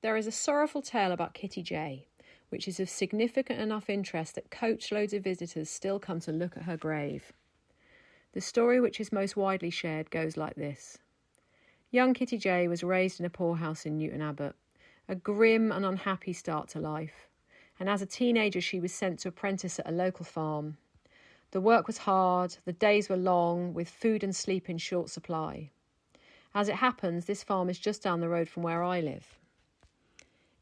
there is a sorrowful tale about Kitty J, which is of significant enough interest that coachloads of visitors still come to look at her grave. The story, which is most widely shared, goes like this. Young Kitty J was raised in a poorhouse in Newton Abbot, a grim and unhappy start to life, and as a teenager she was sent to apprentice at a local farm. The work was hard, the days were long, with food and sleep in short supply. As it happens, this farm is just down the road from where I live.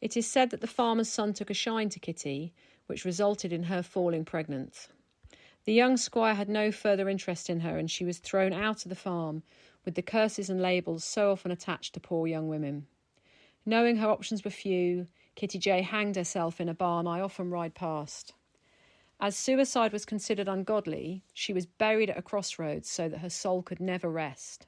It is said that the farmer's son took a shine to Kitty, which resulted in her falling pregnant. The young squire had no further interest in her, and she was thrown out of the farm, with the curses and labels so often attached to poor young women. Knowing her options were few, Kitty J hanged herself in a barn I often ride past. As suicide was considered ungodly, she was buried at a crossroads so that her soul could never rest.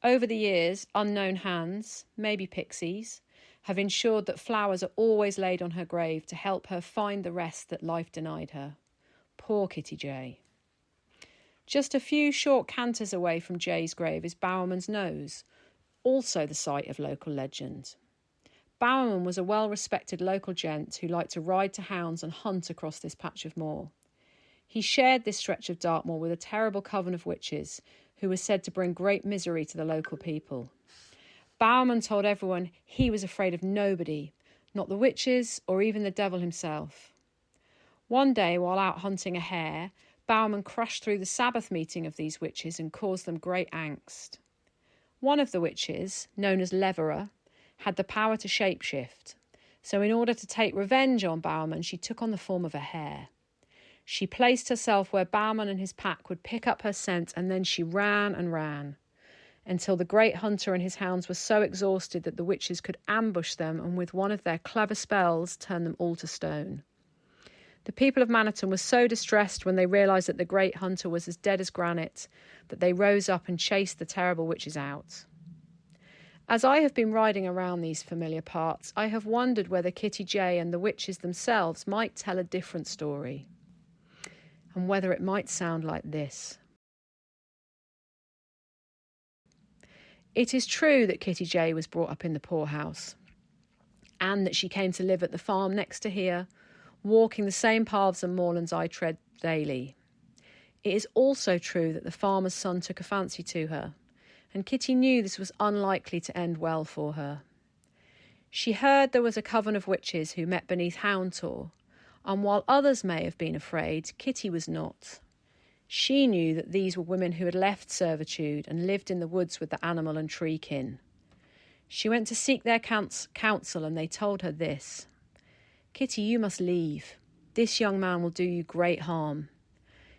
Over the years, unknown hands, maybe pixies, have ensured that flowers are always laid on her grave to help her find the rest that life denied her. Poor Kitty J. Just a few short canters away from J's grave is Bowerman's Nose, also the site of local legend. Bowerman was a well-respected local gent who liked to ride to hounds and hunt across this patch of moor. He shared this stretch of Dartmoor with a terrible coven of witches who was said to bring great misery to the local people. Bowerman told everyone he was afraid of nobody, not the witches or even the devil himself. One day, while out hunting a hare, Bowerman crashed through the Sabbath meeting of these witches and caused them great angst. One of the witches, known as Leverer, had the power to shapeshift, so in order to take revenge on Bowerman, she took on the form of a hare. She placed herself where Bowerman and his pack would pick up her scent, and then she ran and ran, until the great hunter and his hounds were so exhausted that the witches could ambush them and with one of their clever spells turn them all to stone. The people of Maniton were so distressed when they realised that the great hunter was as dead as granite that they rose up and chased the terrible witches out. As I have been riding around these familiar parts, I have wondered whether Kitty J and the witches themselves might tell a different story, and whether it might sound like this. It is true that Kitty J was brought up in the poorhouse, and that she came to live at the farm next to here, walking the same paths and moorlands I tread daily. It is also true that the farmer's son took a fancy to her, and Kitty knew this was unlikely to end well for her. She heard there was a coven of witches who met beneath Houndtor, and while others may have been afraid, Kitty was not. She knew that these were women who had left servitude and lived in the woods with the animal and tree kin. She went to seek their counsel, and they told her this: "Kitty, you must leave. This young man will do you great harm.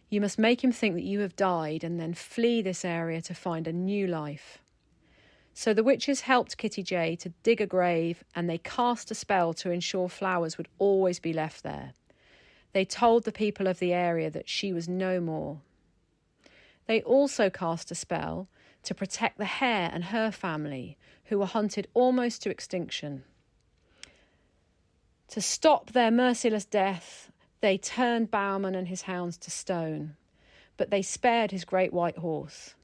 You must make him think that you have died and then flee this area to find a new life." So the witches helped Kitty J to dig a grave, and they cast a spell to ensure flowers would always be left there. They told the people of the area that she was no more. They also cast a spell to protect the hare and her family, who were hunted almost to extinction. To stop their merciless death, they turned Bowerman and his hounds to stone, but they spared his great white horse.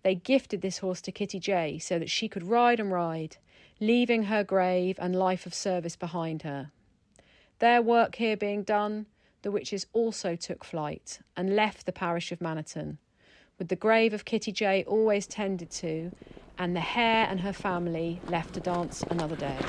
They gifted this horse to Kitty J so that she could ride and ride, leaving her grave and life of service behind her. Their work here being done, the witches also took flight and left the parish of Maniton, with the grave of Kitty J always tended to, and the hare and her family left to dance another day.